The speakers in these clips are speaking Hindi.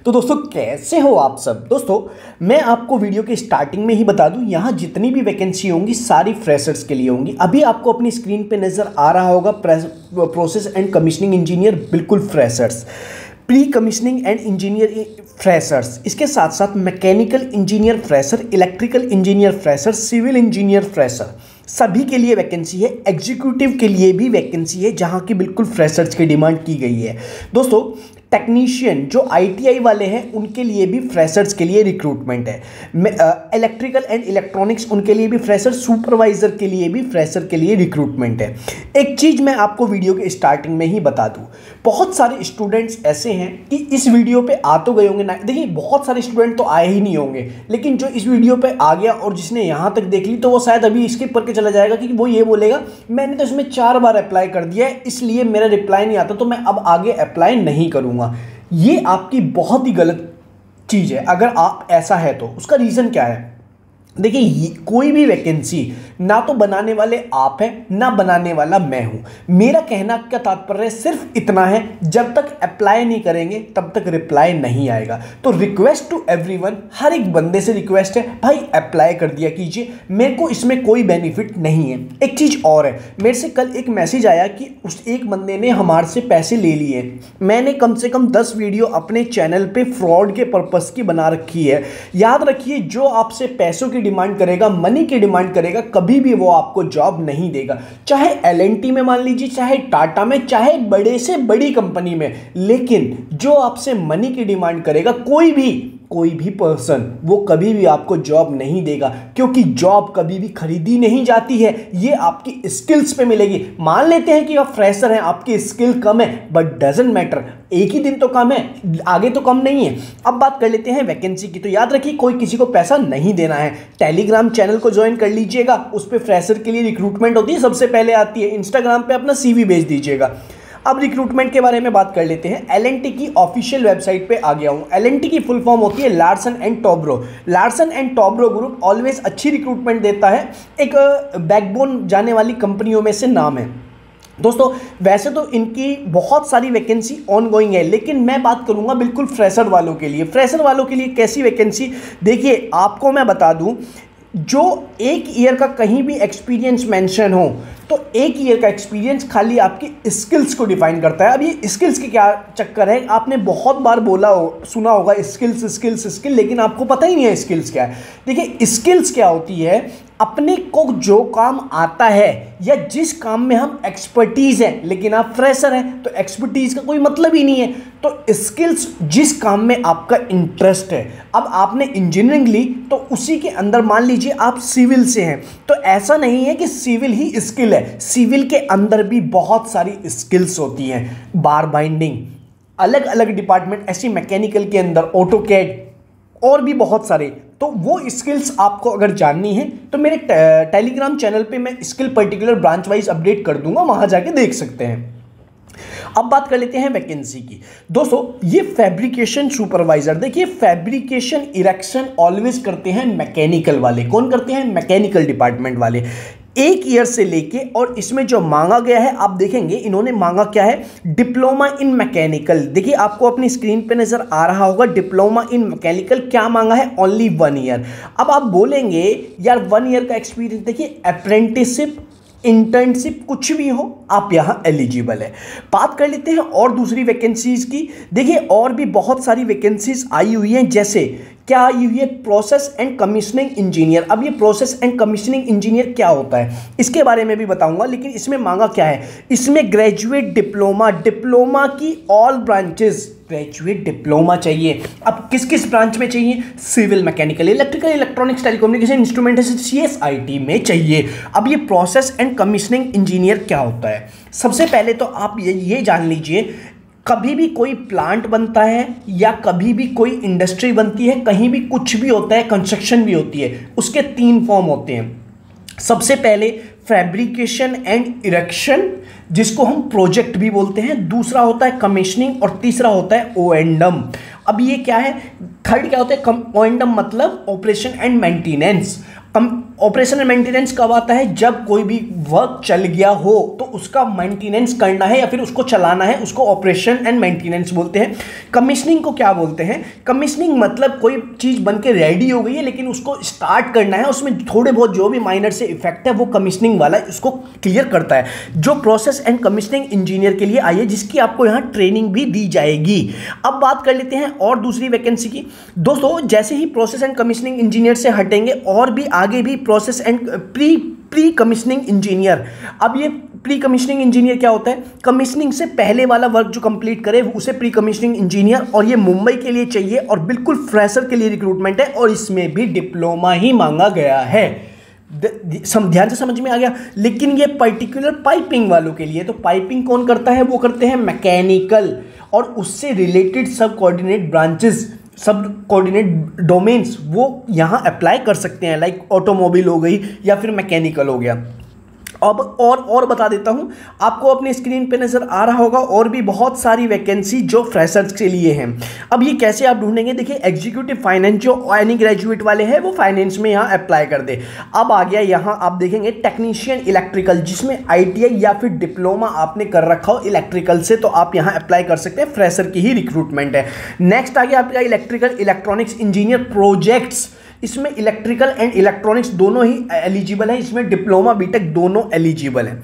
तो दोस्तों कैसे हो आप सब। दोस्तों मैं आपको वीडियो के स्टार्टिंग में ही बता दूं, यहाँ जितनी भी वैकेंसी होंगी सारी फ्रेशर्स के लिए होंगी। अभी आपको अपनी स्क्रीन पे नज़र आ रहा होगा प्रोसेस एंड कमीशनिंग इंजीनियर, बिल्कुल freshers, pre commissioning and engineer freshers, इसके साथ साथ mechanical engineer fresher, electrical engineer fresher, civil engineer fresher, सभी के लिए वैकेंसी है। एग्जीक्यूटिव के लिए भी वैकेंसी है जहाँ की बिल्कुल फ्रेशर्स की डिमांड की गई है। दोस्तों टेक्नीशियन जो आईटीआई वाले हैं उनके लिए भी फ्रेशर्स के लिए रिक्रूटमेंट है। इलेक्ट्रिकल एंड इलेक्ट्रॉनिक्स उनके लिए भी फ्रेशर, सुपरवाइजर के लिए भी फ्रेशर के लिए रिक्रूटमेंट है। एक चीज़ मैं आपको वीडियो के स्टार्टिंग में ही बता दूं, बहुत सारे स्टूडेंट्स ऐसे हैं कि इस वीडियो पे आ तो गए होंगे ना, देखिए बहुत सारे स्टूडेंट तो आए ही नहीं होंगे, लेकिन जो इस वीडियो पे आ गया और जिसने यहाँ तक देख ली तो वो शायद अभी स्किप करके चला जाएगा कि वो ये बोलेगा मैंने तो इसमें 4 बार अप्लाई कर दिया है इसलिए मेरा रिप्लाई नहीं आता तो मैं अब आगे अप्लाई नहीं करूँगा। ये आपकी बहुत ही गलत चीज़ है। अगर आप ऐसा है तो उसका रीज़न क्या है? देखिए कोई भी वैकेंसी ना तो बनाने वाले आप हैं ना बनाने वाला मैं हूं। मेरा कहना का तात्पर्य सिर्फ इतना है, जब तक अप्लाई नहीं करेंगे तब तक रिप्लाई नहीं आएगा। तो रिक्वेस्ट टू एवरीवन, हर एक बंदे से रिक्वेस्ट है, भाई अप्लाई कर दिया कीजिए, मेरे को इसमें कोई बेनिफिट नहीं है। एक चीज़ और है, मेरे से कल एक मैसेज आया कि उस एक बंदे ने हमारे से पैसे ले लिए। मैंने कम से कम 10 वीडियो अपने चैनल पर फ्रॉड के पर्पज़ की बना रखी है। याद रखिए, जो आपसे पैसों की डिमांड करेगा, मनी की डिमांड करेगा, कभी भी वो आपको जॉब नहीं देगा। चाहे एलएनटी में मान लीजिए, चाहे टाटा में, चाहे बड़े से बड़ी कंपनी में, लेकिन जो आपसे मनी की डिमांड करेगा कोई भी पर्सन, वो कभी भी आपको जॉब नहीं देगा, क्योंकि जॉब कभी भी खरीदी नहीं जाती है। ये आपकी स्किल्स पे मिलेगी। मान लेते हैं कि आप फ्रेशर हैं, आपकी स्किल कम है, बट डजंट मैटर, एक ही दिन तो कम है, आगे तो कम नहीं है। अब बात कर लेते हैं वैकेंसी की। तो याद रखिए, कोई किसी को पैसा नहीं देना है। टेलीग्राम चैनल को ज्वाइन कर लीजिएगा, उस पर फ्रेशर के लिए रिक्रूटमेंट होती है, सबसे पहले आती है। इंस्टाग्राम पे अपना CV भेज दीजिएगा। अब रिक्रूटमेंट के बारे में बात कर लेते हैं। एलएनटी की ऑफिशियल वेबसाइट पे आ गया हूँ। एलएनटी की फुल फॉर्म होती है Larsen and Toubro. Larsen and Toubro group always अच्छी रिक्रूटमेंट देता है, एक बैकबोन जाने वाली कंपनियों में से नाम है। दोस्तों वैसे तो इनकी बहुत सारी वैकेंसी ऑनगोइंग है, लेकिन मैं बात करूंगा बिल्कुल फ्रेशर वालों के लिए। फ्रेशर वालों के लिए कैसी वैकेंसी? देखिए आपको मैं बता दूं, जो 1 ईयर का कहीं भी एक्सपीरियंस मेंशन हो, तो 1 ईयर का एक्सपीरियंस खाली आपकी स्किल्स को डिफाइन करता है। अब ये स्किल्स के क्या चक्कर है, आपने बहुत बार सुना होगा स्किल्स, लेकिन आपको पता ही नहीं है स्किल्स क्या है। देखिए स्किल्स क्या होती है, अपने को जो काम आता है या जिस काम में हम एक्सपर्टीज़ हैं, लेकिन आप फ्रेशर हैं तो एक्सपर्टीज़ का कोई मतलब ही नहीं है। तो स्किल्स जिस काम में आपका इंटरेस्ट है। अब आपने इंजीनियरिंग ली तो उसी के अंदर मान लीजिए आप सिविल से हैं, तो ऐसा नहीं है कि सिविल ही स्किल है, सिविल के अंदर भी बहुत सारी स्किल्स होती हैं। बार बाइंडिंग, अलग अलग डिपार्टमेंट ऐसी, मैकेनिकल के अंदर ऑटोकैड और भी बहुत सारे। तो वो स्किल्स आपको अगर जाननी है तो मेरे टेलीग्राम चैनल पे मैं skill particular branch wise update कर दूंगा, वहां जाके देख सकते हैं। अब बात कर लेते हैं वैकेंसी की। दोस्तों ये फैब्रिकेशन सुपरवाइजर, देखिए फैब्रिकेशन इरेक्शन ऑलवेज करते हैं मैकेनिकल वाले। कौन करते हैं? मैकेनिकल डिपार्टमेंट वाले। 1 ईयर से लेके, और इसमें जो मांगा गया है आप देखेंगे इन्होंने मांगा क्या है, डिप्लोमा इन मैकेनिकल। देखिए आपको अपनी स्क्रीन पे नजर आ रहा होगा डिप्लोमा इन मैकेनिकल। क्या मांगा है? Only 1 year. अब आप बोलेंगे यार 1 ईयर का एक्सपीरियंस, देखिए अप्रेंटिसशिप, इंटर्नशिप कुछ भी हो, आप यहाँ एलिजिबल है। बात कर लेते हैं और दूसरी वैकेंसीज की। देखिए और भी बहुत सारी वैकेंसीज आई हुई हैं, जैसे क्या आई हुई है प्रोसेस एंड कमीशनिंग इंजीनियर। अब ये प्रोसेस एंड कमीशनिंग इंजीनियर क्या होता है इसके बारे में भी बताऊंगा, लेकिन इसमें मांगा क्या है, इसमें ग्रेजुएट डिप्लोमा की ऑल ब्रांचेस ग्रेजुएट डिप्लोमा चाहिए। अब किस किस ब्रांच में चाहिए? Civil, mechanical, electrical, electronics, telecommunication, instrumentation, CSIT में चाहिए। अब ये प्रोसेस एंड कमीशनिंग इंजीनियर क्या होता है? सबसे पहले तो आप ये जान लीजिए, कभी भी कोई प्लांट बनता है या कभी भी कोई इंडस्ट्री बनती है, कहीं भी कुछ भी होता है, कंस्ट्रक्शन भी होती है, उसके 3 फॉर्म होते हैं। सबसे पहले फैब्रिकेशन एंड इरेक्शन, जिसको हम प्रोजेक्ट भी बोलते हैं, दूसरा होता है कमीशनिंग और तीसरा होता है O&M। अब ये क्या है? थर्ड क्या होता है? O&M मतलब operation and maintenance. Operation and maintenance कब आता है? जब कोई भी वर्क चल गया हो तो उसका मेंटेनेंस करना है या फिर उसको चलाना है, उसको ऑपरेशन एंड मेंटेनेंस बोलते हैं। कमीशनिंग को क्या बोलते हैं? कमीशनिंग मतलब कोई चीज़ बन के रेडी हो गई है लेकिन उसको स्टार्ट करना है, उसमें थोड़े बहुत जो भी माइनर से इफेक्ट है वो कमीशनिंग वाला उसको क्लियर करता है, जो प्रोसेस एंड कमीशनिंग इंजीनियर के लिए आई है, जिसकी आपको यहाँ ट्रेनिंग भी दी जाएगी। अब बात कर लेते हैं और दूसरी वैकेंसी की। दोस्तों जैसे ही प्रोसेस एंड कमीशनिंग इंजीनियर से हटेंगे और भी आगे भी process and pre commissioning engineer. अब ये प्री कमीशनिंग इंजीनियर क्या होता है? कमीशनिंग से पहले वाला वर्क जो कंप्लीट करे उसे प्री कमीशनिंग इंजीनियर, और ये मुंबई के लिए चाहिए और बिल्कुल फ्रेशर के लिए रिक्रूटमेंट है और इसमें भी डिप्लोमा ही मांगा गया है। ध्यान से समझ में आ गया। लेकिन ये पर्टिकुलर पाइपिंग वालों के लिए, तो पाइपिंग कौन करता है? वो करते हैं मैकेनिकल और उससे रिलेटेड सब कोऑर्डिनेट ब्रांचेस, सब कोऑर्डिनेट डोमेन्स वो यहाँ अप्लाई कर सकते हैं, लाइक ऑटोमोबाइल हो गई या फिर मैकेनिकल हो गया। अब और बता देता हूँ, आपको अपने स्क्रीन पे नज़र आ रहा होगा और भी बहुत सारी वैकेंसी जो फ्रेशर्स के लिए हैं। अब ये कैसे आप ढूंढेंगे? देखिए एग्जीक्यूटिव फाइनेंस जो एनी ग्रेजुएट वाले हैं वो फाइनेंस में यहाँ अप्लाई कर दे। अब आ गया यहाँ आप देखेंगे टेक्नीशियन इलेक्ट्रिकल, जिसमें ITI या फिर डिप्लोमा आपने कर रखा हो इलेक्ट्रिकल से, तो आप यहाँ अप्लाई कर सकते हैं, फ्रेशर की ही रिक्रूटमेंट है। नेक्स्ट आ गया आपका इलेक्ट्रिकल इलेक्ट्रॉनिक्स इंजीनियर प्रोजेक्ट्स, इसमें इलेक्ट्रिकल एंड इलेक्ट्रॉनिक्स दोनों ही एलिजिबल है, इसमें डिप्लोमा बीटेक दोनों एलिजिबल है।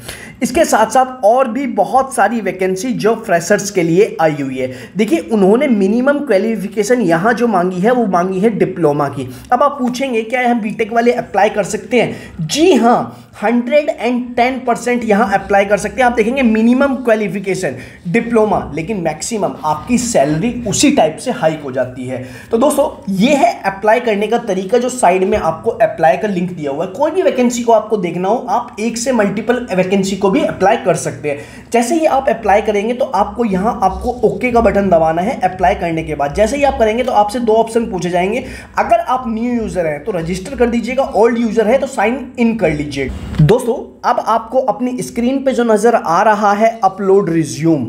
इसके साथ साथ और भी बहुत सारी वैकेंसी जो फ्रेशर्स के लिए आई हुई है। देखिए उन्होंने मिनिमम क्वालिफिकेशन यहाँ जो मांगी है वो मांगी है डिप्लोमा की। अब आप पूछेंगे क्या हम बीटेक वाले अप्लाई कर सकते हैं? जी हाँ, 110% यहाँ अप्लाई कर सकते हैं। आप देखेंगे मिनिमम क्वालिफिकेशन डिप्लोमा, लेकिन मैक्सिमम आपकी सैलरी उसी टाइप से हाइक हो जाती है। तो दोस्तों ये है अप्लाई करने का तरीका, जो साइड में आपको अप्लाई का लिंक दिया हुआ है। कोई भी वैकेंसी को आपको देखना हो, आप एक से मल्टीपल वैकेंसी को भी अप्लाई कर सकते हैं। जैसे ही आप अप्लाई करेंगे तो आपको यहाँ आपको ओके का बटन दबाना है। अप्लाई करने के बाद जैसे ही आप करेंगे तो आपसे दो ऑप्शन पूछे जाएंगे। अगर आप न्यू यूजर हैं तो रजिस्टर कर दीजिएगा, ओल्ड यूजर है तो साइन इन कर लीजिएगा। दोस्तों अब आपको अपनी स्क्रीन पे जो नजर आ रहा है अपलोड रिज्यूम,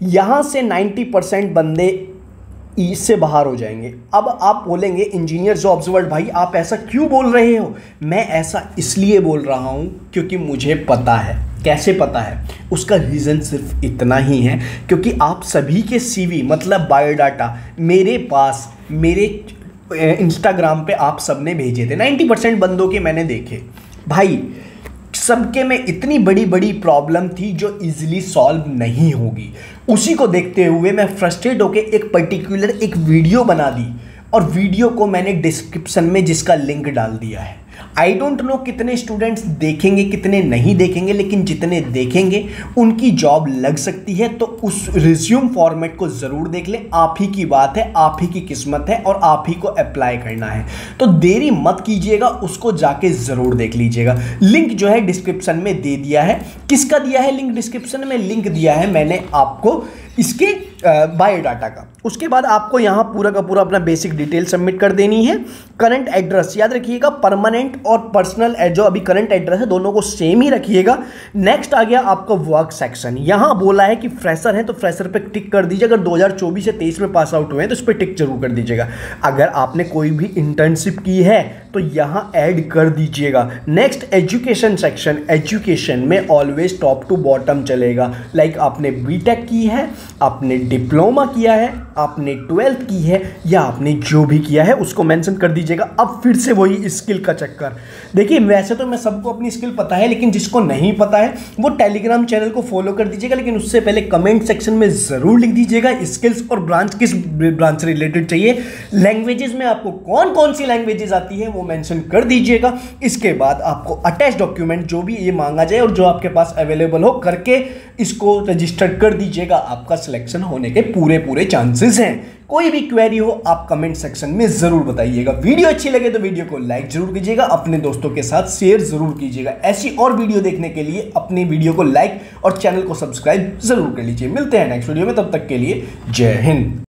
यहां से 90% बंदे इससे बाहर हो जाएंगे। अब आप बोलेंगे इंजीनियर जॉब्स वर्ल्ड भाई आप ऐसा क्यों बोल रहे हो? मैं ऐसा इसलिए बोल रहा हूं क्योंकि मुझे पता है। कैसे पता है? उसका रीज़न सिर्फ इतना ही है क्योंकि आप सभी के CV मतलब बायोडाटा मेरे पास, मेरे इंस्टाग्राम पे आप सबने भेजे थे। 90% बंदों के मैंने देखे भाई, सबके में इतनी बड़ी बड़ी प्रॉब्लम थी जो इजीली सॉल्व नहीं होगी। उसी को देखते हुए मैं फ्रस्ट्रेट होकर एक पर्टिकुलर एक वीडियो बना दी और वीडियो को मैंने डिस्क्रिप्शन में जिसका लिंक डाल दिया है। आई डोंट नो कितने स्टूडेंट्स देखेंगे कितने नहीं देखेंगे, लेकिन जितने देखेंगे उनकी जॉब लग सकती है। तो उस रिज्यूम फॉर्मेट को ज़रूर देख लें। आप ही की बात है, आप ही की किस्मत है और आप ही को अप्लाई करना है, तो देरी मत कीजिएगा, उसको जाके ज़रूर देख लीजिएगा। लिंक जो है डिस्क्रिप्शन में दे दिया है। किसका दिया है लिंक डिस्क्रिप्शन में? लिंक दिया है मैंने आपको इसके बायोडाटा का। उसके बाद आपको यहाँ पूरा का पूरा अपना बेसिक डिटेल सबमिट कर देनी है। करंट एड्रेस याद रखिएगा, परमानेंट और पर्सनल जो अभी करंट एड्रेस है दोनों को सेम ही रखिएगा। नेक्स्ट आ गया आपका वर्क सेक्शन। यहाँ बोला है कि फ्रेशर है तो फ्रेशर पे टिक कर दीजिए। अगर 2024 से 23 में पास आउट हुए हैं तो इस पर टिक जरूर कर दीजिएगा। अगर आपने कोई भी इंटर्नशिप की है तो यहाँ ऐड कर दीजिएगा। नेक्स्ट एजुकेशन सेक्शन, एजुकेशन में ऑलवेज टॉप टू बॉटम चलेगा। लाइक आपने बीटेक की है, आपने डिप्लोमा किया है, आपने 12th की है या आपने जो भी किया है उसको मेंशन कर दीजिएगा। अब फिर से वही स्किल का चक्कर। देखिए वैसे तो मैं सबको अपनी स्किल पता है, लेकिन जिसको नहीं पता है वो टेलीग्राम चैनल को फॉलो कर दीजिएगा। लेकिन उससे पहले कमेंट सेक्शन में ज़रूर लिख दीजिएगा स्किल्स और ब्रांच किस ब्रांच से रिलेटेड चाहिए। लैंग्वेजेस में आपको कौन कौन सी लैंग्वेजेस आती है वो मेंशन कर दीजिएगा। इसके बाद आपको अटैच डॉक्यूमेंट जो भी ये मांगा जाए और जो आपके पास अवेलेबल हो करके इसको रजिस्टर कर दीजिएगा। आपका सिलेक्शन होने के पूरे चांसेस हैं। कोई भी क्वेरी हो आप कमेंट सेक्शन में ज़रूर बताइएगा। वीडियो अच्छी लगे तो वीडियो को लाइक जरूर कीजिएगा, अपने दोस्तों के साथ शेयर ज़रूर कीजिएगा। ऐसी और वीडियो देखने के लिए अपनी वीडियो को लाइक और चैनल को सब्सक्राइब ज़रूर कर लीजिए। मिलते हैं नेक्स्ट वीडियो में, तब तक के लिए जय हिंद।